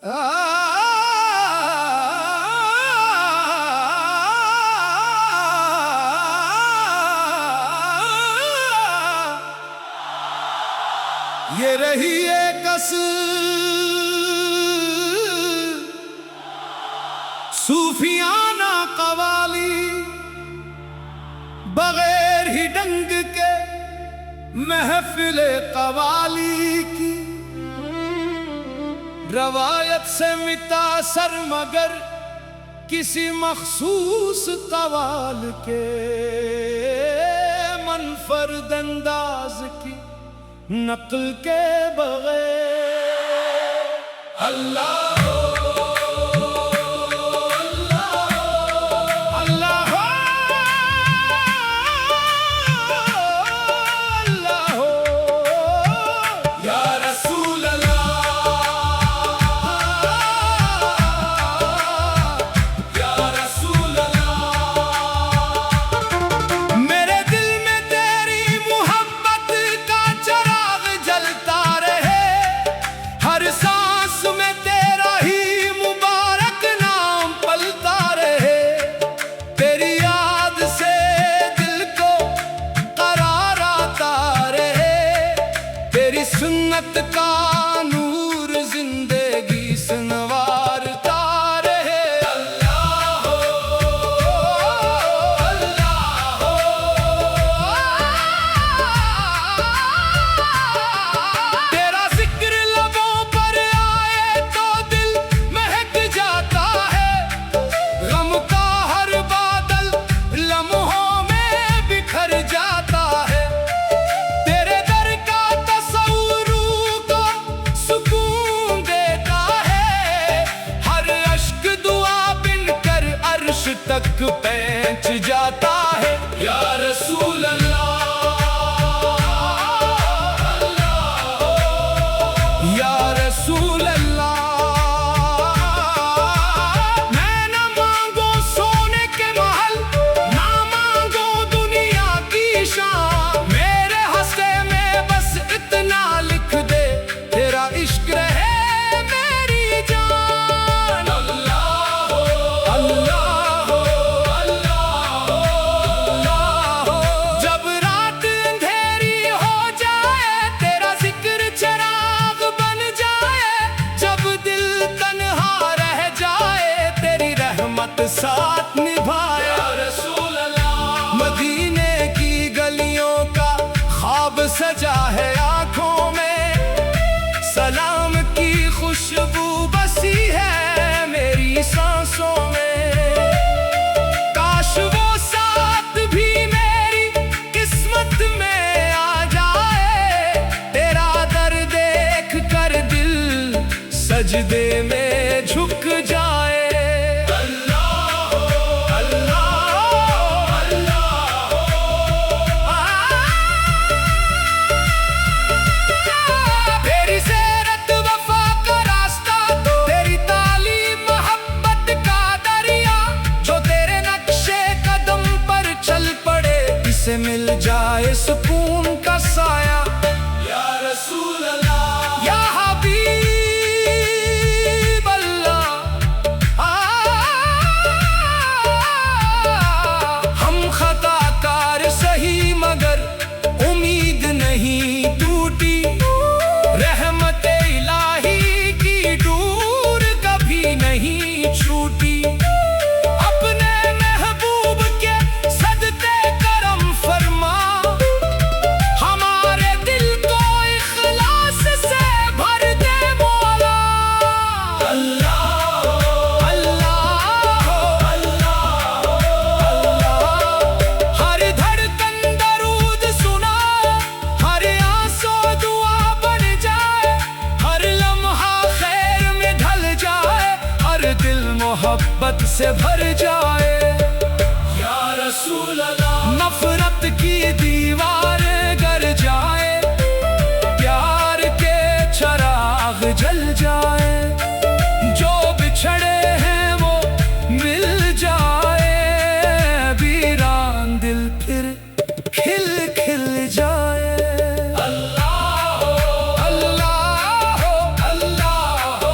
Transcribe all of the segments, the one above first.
ये रही एक सूफियाना कवाली, बगैर ही डंग के महफिले कवाली की। रवायत से मितासर मगर किसी मखसूस कवाल के, मनफरद अंदाज की नक़ल के बगैर। अल्लाह सुन्नत का नूर जिंदगी संवारता रहे। अल्लाह हो, अल्लाह हो। तेरा जिक्र लबों पर आए तो दिल महक जाता है। गम का हर बादल लम्हों में बिखर जाता है। तक पहुंच जाता है। या रसूल अल्लाह, या रसूल अल्लाह। मैं न मांगो सोने के महल, ना मांगो दुनिया की शान। मेरे हस्ते में बस इतना लिख दे, तेरा इश्क रहे मेरी जान। अल्लाह हो, अल्लाह साथ निभाए। या रसूल अल्लाह। मदीने की गलियों का ख्वाब सजा है आंखों में। सलाम की खुशबू बसी है मेरी सांसों में। काश वो साथ भी मेरी किस्मत में आ जाए। तेरा दर देख कर दिल सजदे में झुक जाए। से मिल जाए सुकून का साया। या रसूल अल्लाह, या हबीब अल्लाह। हम खताकार सही मगर उम्मीद नहीं टूटी। रहमत इलाही की डोर कभी नहीं छूटी। मोहब्बत से भर जाए। या रसूल अल्लाह। नफरत की दीवार गर जाए, प्यार के चराग जल जाए। जो बिछड़े हैं वो मिल जाए, वीरान दिल फिर खिल खिल जाए। अल्लाह हो, अल्लाह हो, अल्लाह हो।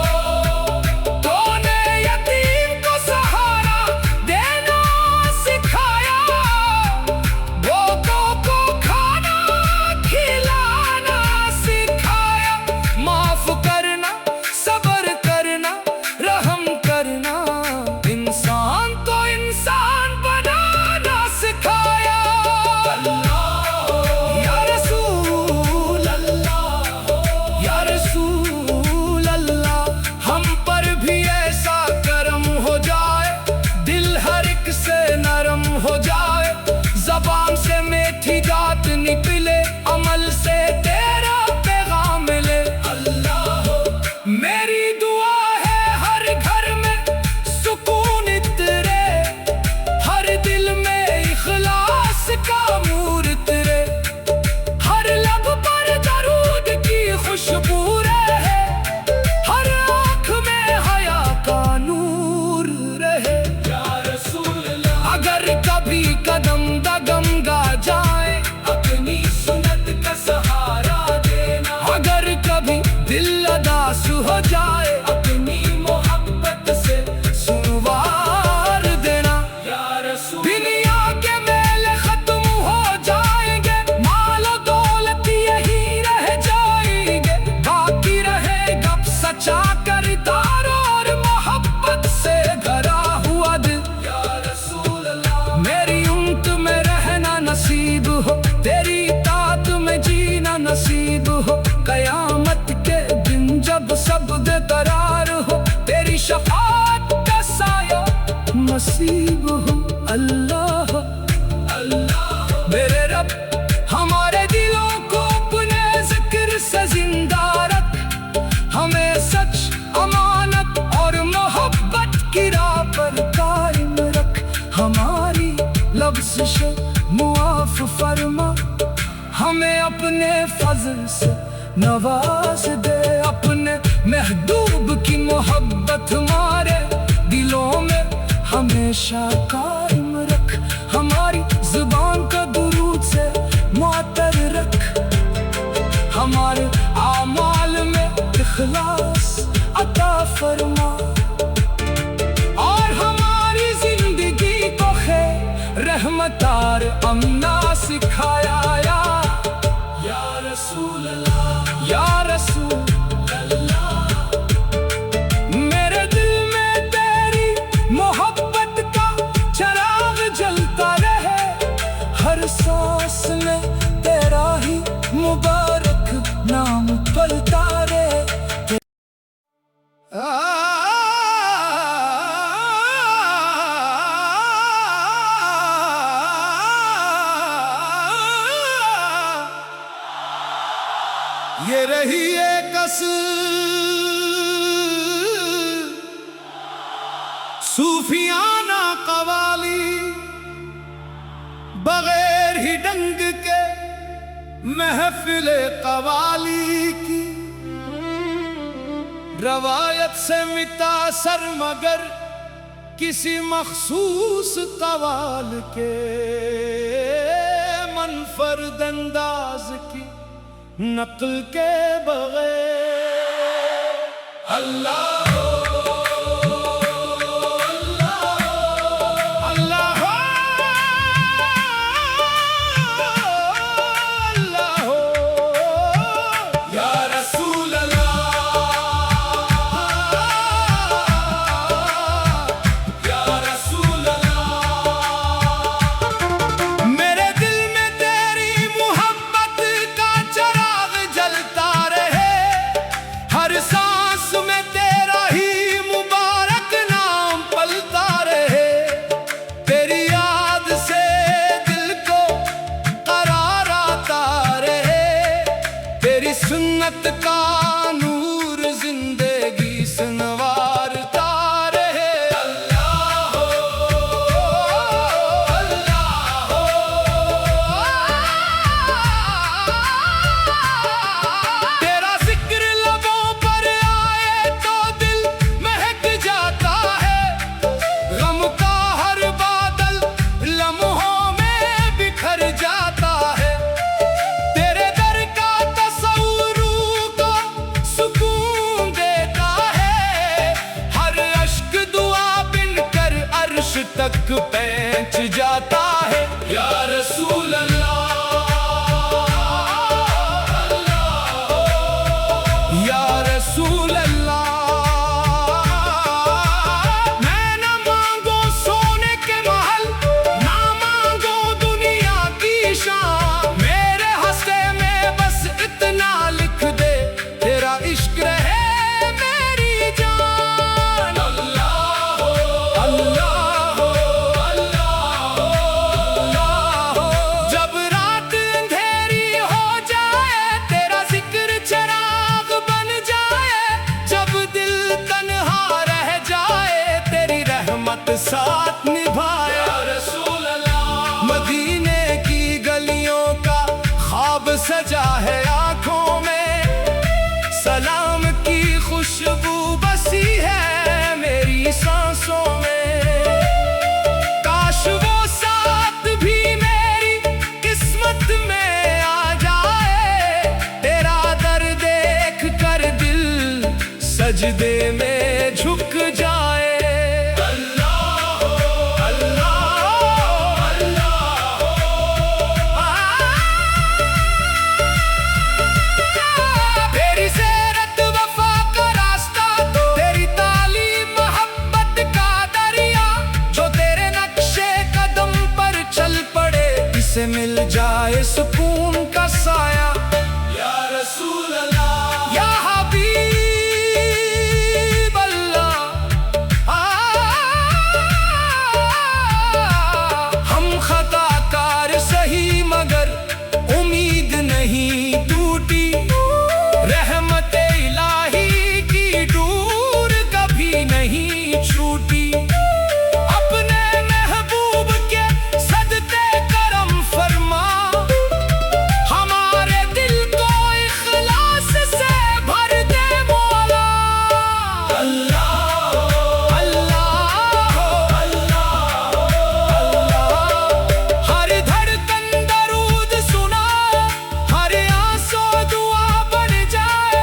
एहसास हो जाए, अपनी मोहब्बत से सुनवार देना या रसूल। दुनिया के मेले खत्म हो जाएंगे, मालो दौलत यही रह जाएंगे, बाकी रहेगा सच्चा किरदार और मोहब्बत से भरा हुआ दिल या रसूल अल्लाह। मेरी उम्मत में रहना नसीब हो, तेरी इताअत में जीना नसीब हो, कयामत के दिन जब सब बेकरार हो, तेरी शफाअत का साया नसीब हो। अल्लाह अल्लाह मेरे रब, हमारे दिलों को अपने जिक्र से जिंदा रख, हमें सच, अमानत और मोहब्बत की राह पर कायम रख, हमारी लफ्ज़ मुआफ फरमा, हमें अपने फजल से नवाज दे, अपने महबूब की मोहब्बत हमारे दिलों में हमेशा कायम रख, हमारी जुबान का दुरूद से मुअत्तर रख, हमारे आमाल में इखलास अता फरमा, और हमारी जिंदगी को खैर, रहमत और अमना सिखाया या रसूल अल्लाह या रसूल अल्लाह। मेरे दिल में तेरी मोहब्बत का चिराग जलता रहे, हर सांस में तेरा ही मुबारक नाम पलता रहे। ये रही एक सूफियाना कवाली, बगैर ही डंग के महफिल कवाली की, रवायत से मितासर मगर किसी मखसूस कवाल के, मनफरद अंदाज की नक़ल के बगैर। अल्लाह सुन्नत का नूर जिंदगी संवारता रहे। अल्लाह अल्लाह तेरा जिक्र लबों पर आए तो दिल महक जाता है, गम का हर बादल लम्हों में बिखर जाता है, तक पहुंच जाता है या रसूल या रसूल अल्लाह। मैं न मांगो सोने के महल, ना मांगो दुनिया की शान, मेरे हस्ते में बस इतना लिख दे, तेरा इश्क रहे मेरी जान। अल्लाह अल्लाह साथ निभाया रसूल अल्लाह। मदीने की गलियों का ख्वाब सजा है आंखों में, सलाम की खुशबू बसी है मेरी सांसों में, काश वो साथ भी मेरी किस्मत में आ जाए, तेरा दर्द देख कर दिल सजदे में झुक जाए। अल्लाह अल्लाह अल्लाह तेरी सेरत वफा का रास्ता, तेरी तालीम मोहब्बत का दरिया, जो तेरे नक्शे कदम पर चल पड़े, इसे मिल जाए सुकून का साया। या रसूल अल्लाह या हबीब अल्लाह, हम खताकार सही मगर उम्मीद नहीं टूटी, रहमत इलाही की डोर कभी नहीं छूटी। अपने महबूब के सदते करम फरमा, हमारे दिल को इखलास से भर दे मौला। अल्लाह अल्लाह अल्लाह अल्लाह हर धड़कन दरूद सुना, हर आंसू दुआ बन जाए,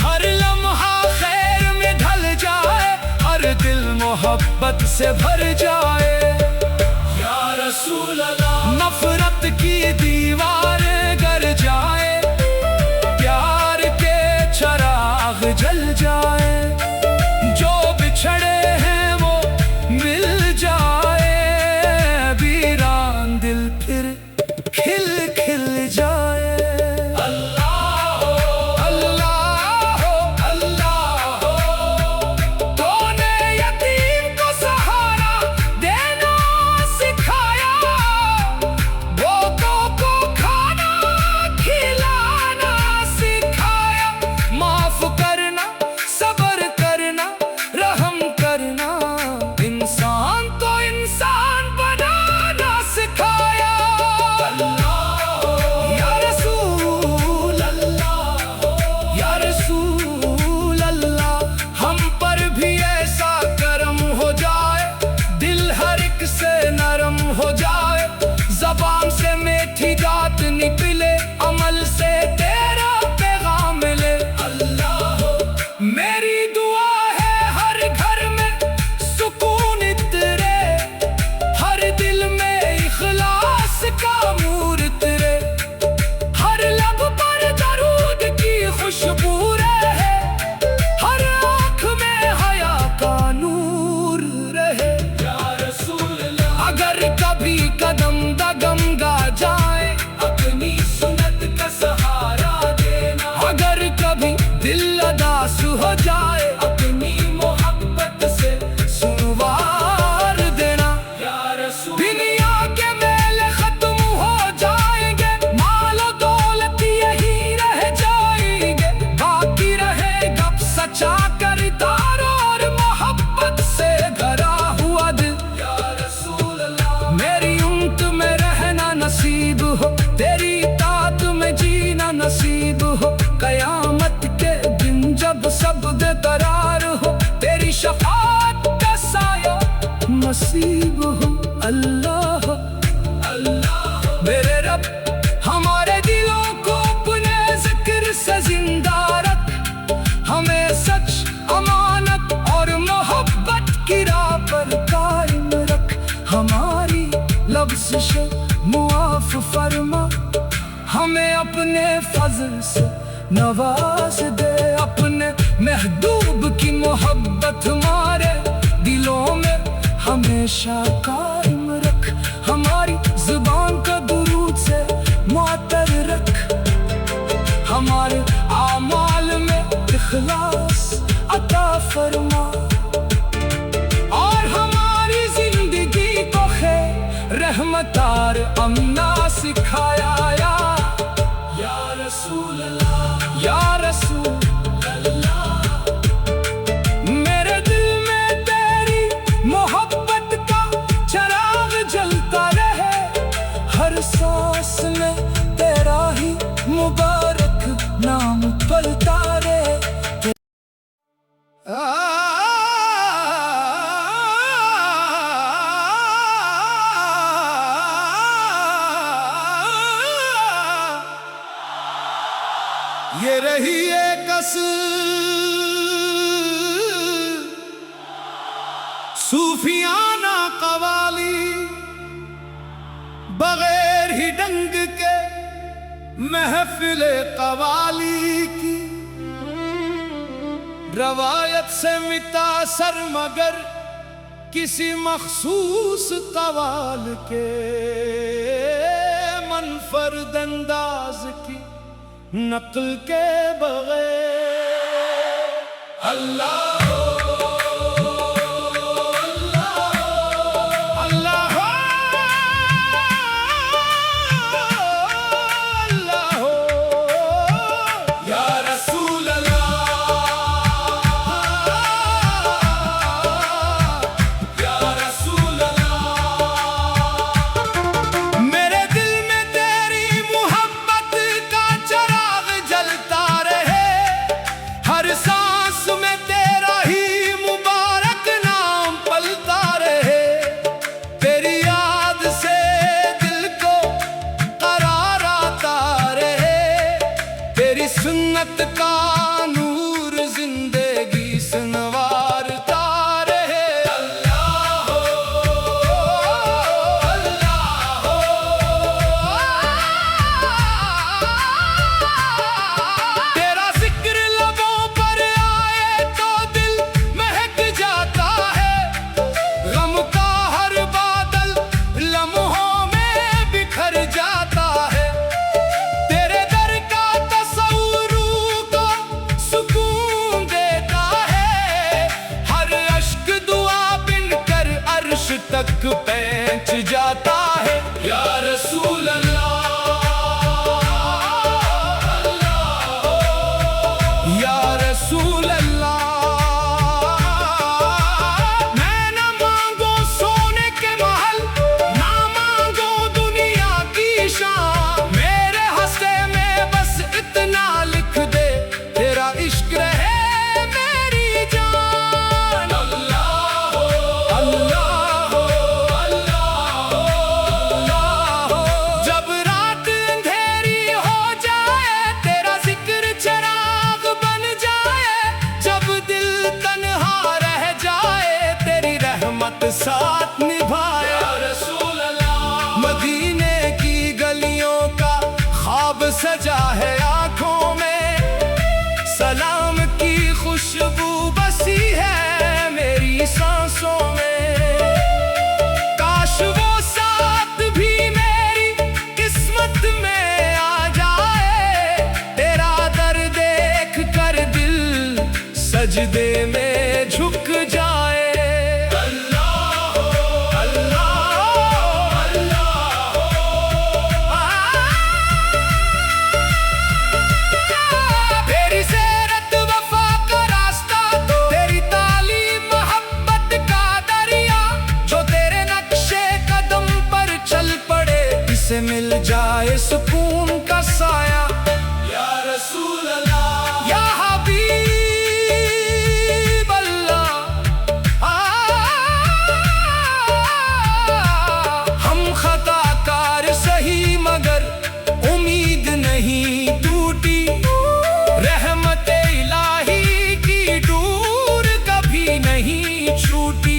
हर लम्हा खैर में ढल जाए, हर दिल मोहब्बत से भर जाए। या रसूल अल्लाह नफरत की दीवारें गर जाए, प्यार के चराग जल जाए, जो बिछड़े हैं वो मिल जाए, वीरान दिल फिर खिल खिल जाए। अल्लाह अल्लाह अल्लाह तूने यतीम को सहारा देना सिखाया, भूखों को खाना खिलाना सिखाया, माफ करना सब्र करना रहम करना, इंसान को इंसान बनाना सिखाया। अल्लाह या रसूल अल्लाह या रसूल अल्लाह, हम पर भी ऐसा करम हो जाए, दिल हर एक से नरम हो जाए, जबान से मीठी बात निकले, अमल से तेरा पैगाम मिले। अल्लाह मेरी दुआ है हर घर में सुकून इतरे, हर दिल में इखलास का नूर उतरे, हर लब पर दरूद की खुशबू रहे, हर आँख में हया का नूर रहे। या रसूल अल्लाह अगर कभी कदम दगम गा जाए, अपनी सुन्नत का सहारा देना, अगर कभी दिल अदास हो जाए, अपनी मोहब्बत से सुनवार देना। या रसूल दुनिया के मेले खत्म हो जाएंगे, मालो दौलत यही रह जाएंगे, बाकी रहेगा सच्चा किरदार और मोहब्बत से भरा हुआ दिल। या रसूल अल्लाह मेरी उम्मत में रहना नसीब हो, तेरी इताअत में जीना नसीब हो, कयामत के दिन जब सब बेकरार हो, तेरी शफाअत का साया नसीब हो। अल्लाह अल्लाह मेरे रब हमारे दिलों को अपने जिक्र से जिंदा रख, हमें सच अमानत और मोहब्बत की राह पर कायम रख, हमारी लफ्ज़ मुआफ फरमा, हमें अपने फजल से नवाज दे, अपने महबूब की मोहब्बत हमारे दिलों में हमेशा कायम रख, हमारी जुबान को दुरूद से मुअत्तर रख, हमारे आमाल में इखलास अता फरमा, और हमारी जिंदगी को खैर रहमतार अमना सिखाया। या रसूल अल्लाह या रसूल अल्लाह मेरे दिल में तेरी मोहब्बत का चराग जलता रहे, हर सांस में तेरा ही मुबारक नाम पलता रहे। ये रही एक सूफियाना कवाली बगैर ही डंग के महफिल कवाली की रवायत से मितासर मगर किसी मखसूस कवाल के मनफरद अंदाज की नकल के बगैर। अल्लाह सुन्नत का नूर जिंदगी संवारता रहे। अल्लाह हो, अल्लाह हो। तेरा जिक्र लबों पर आए तो दिल महक जाता है। गम का हर बादल लम्हों में बिखर जाता है। तक पहुंच जाता है। या रसूल अल्लाह, या रसूल अल्लाह। मैं न मांगो सोने के महल, ना मांगो दुनिया की शान। मेरे हस्ते में बस इतना लिख दे, तेरा इश्क रहे मेरी जान। अल्लाह हो, अल्लाह साथ निभाए। या रसूल अल्लाह। मदीने की गलियों का ख्वाब सजा है आंखों में। सलाम की खुशबू बसी है मेरी सांसों में। काश वो साथ भी मेरी किस्मत में आ जाए। तेरा दर देख कर दिल सजदे में झुक जाए। से मिल जाए सुकून का साया। या रसूल अल्लाह, या हबीब अल्लाह। हम खताकार सही मगर उम्मीद नहीं टूटी। रहमत इलाही की डोर कभी नहीं छूटी।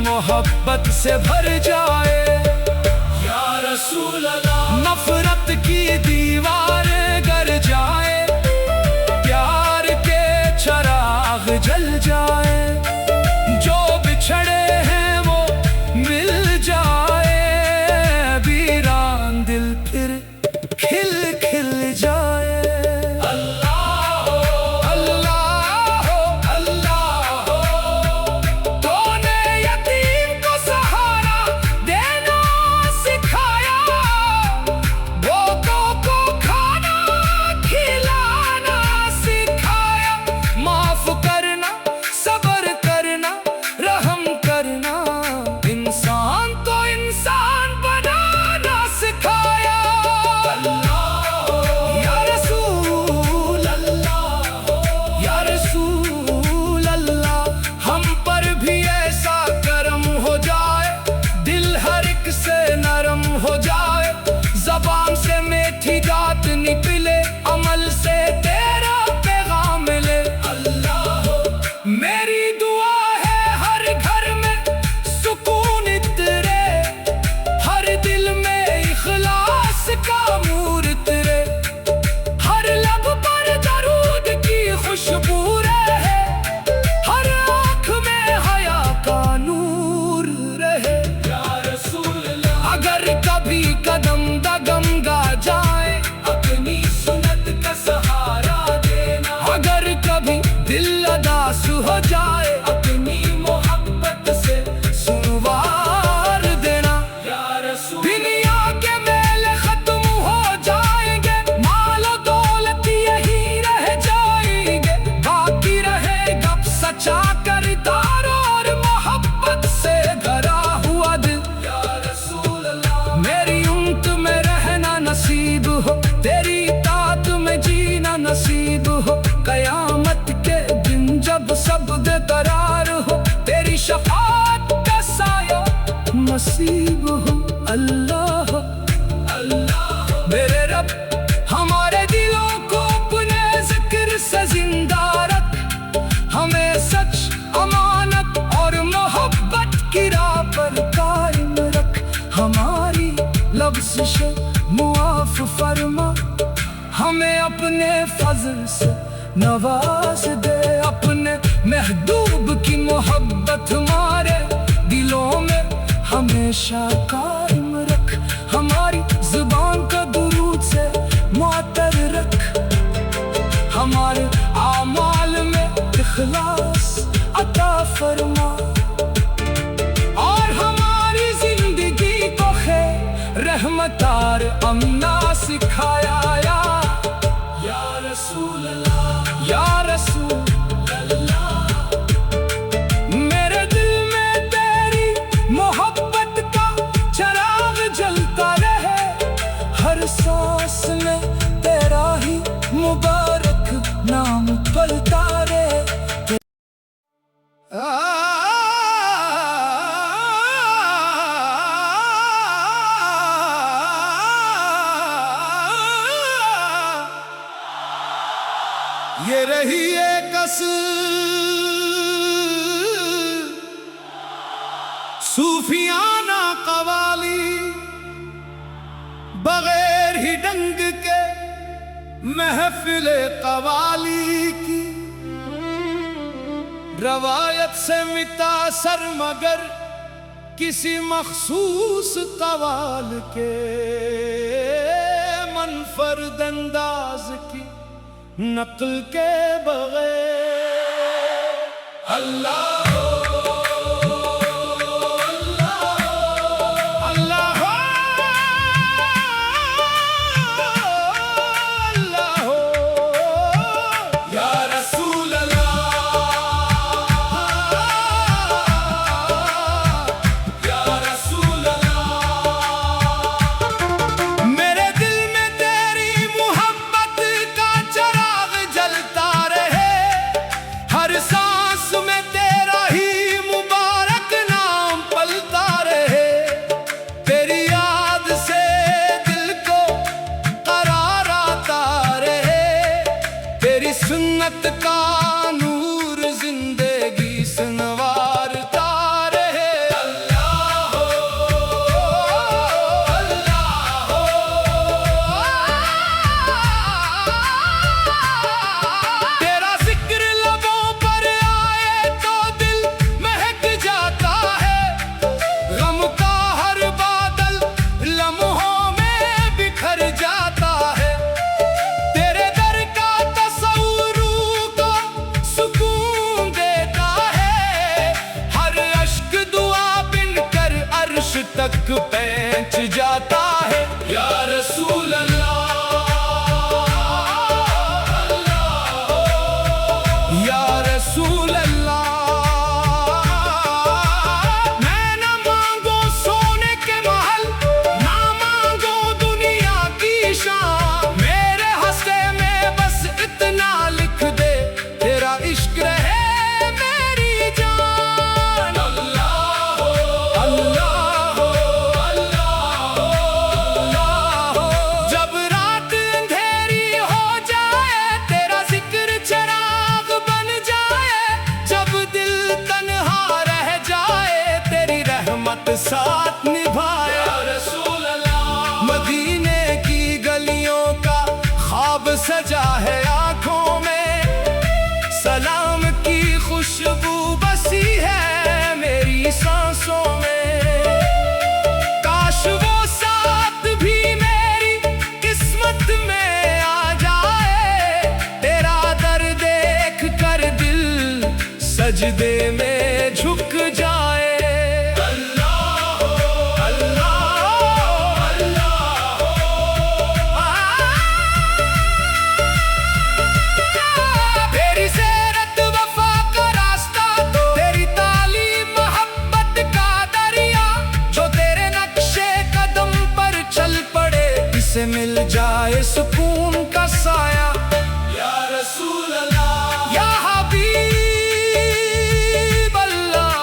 मोहब्बत से भर जाए। या रसूल अल्लाह। नफरत की दीवार गर जाए, प्यार के चराग जल जाए। जो बिछड़े हैं वो मिल जाए, वीरान दिल फिर खिल खिल जाए। नसीब हूँ। अल्लाह अल्लाह मेरे रब हमारे दिलों को अपने जिक्र से जिंदा रख। हमें सच, अमानत और मोहब्बत की राह पर कायम रख। हमारी लफ्ज़ से मुआफ़ फरमा, हमें अपने फजल से नवाज दे। अपने महबूब की मोहब्बत हमारे दिलों में हमेशा कायम रख। हमारी जुबान को दुरूद से मुअत्तर रख। हमारे आमाल में इखलास अता फरमा और हमारी जिंदगी को खैर, रहमत और अमना सिखाया। या रसूल अल्लाह, या रसूल अल्लाह, मेरे दिल में तेरी मोहब्बत का चिराग जलता रहे। हर सांस में तेरा ही मुबारक नाम पलता रहे। ये रही एक सूफियाना कवाली, बगैर ही डंग के महफिल कवाली की। रवायत से मिटा सर मगर किसी मखसूस कवाल के, मनफरद अंदाज की नक़ल के बगैर। अल्लाह सुन्नत का नूर जिंदगी संवारता रहे। अल्लाह अल्लाह तेरा जिक्र लबों पर आए तो दिल महक जाता है। गम का हर बादल लम्हों में बिखर जाता है। तक पहुंच जाता है। या रसूल अल्लाह, या रसूल अल्लाह, मैं न मांगो सोने के महल, ना मांगो दुनिया की शान। मेरे हस्ते में बस इतना लिख दे, तेरा इश्क रहे मेरी जान। अल्लाह अल्लाह साथ निभाए। या रसूल अल्लाह, मदीने की गलियों का ख्वाब सजा है आंखों में। सलाम की खुशबू बसी है मेरी सांसों में। काश वो साथ भी मेरी किस्मत में आ जाए। तेरा दर देख कर दिल सजदे में झुक जाए। से मिल जाए सुकून का साया। या रसूल अल्लाह, या हबीब अल्लाह,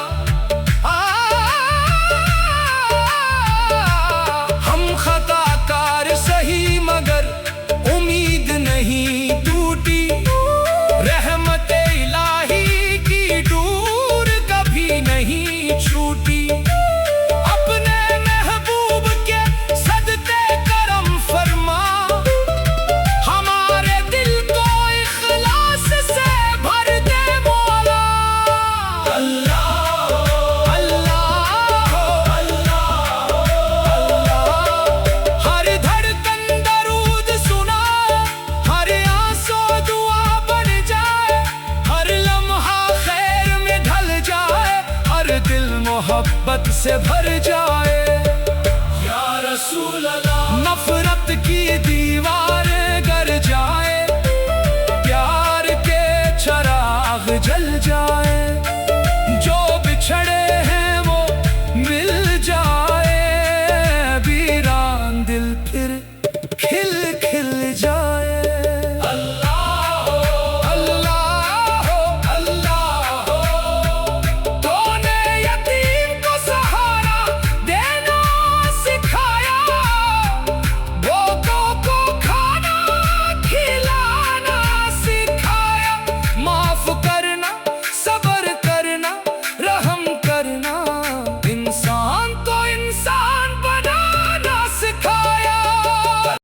मोहब्बत से भर जाए। या रसूल अल्लाह।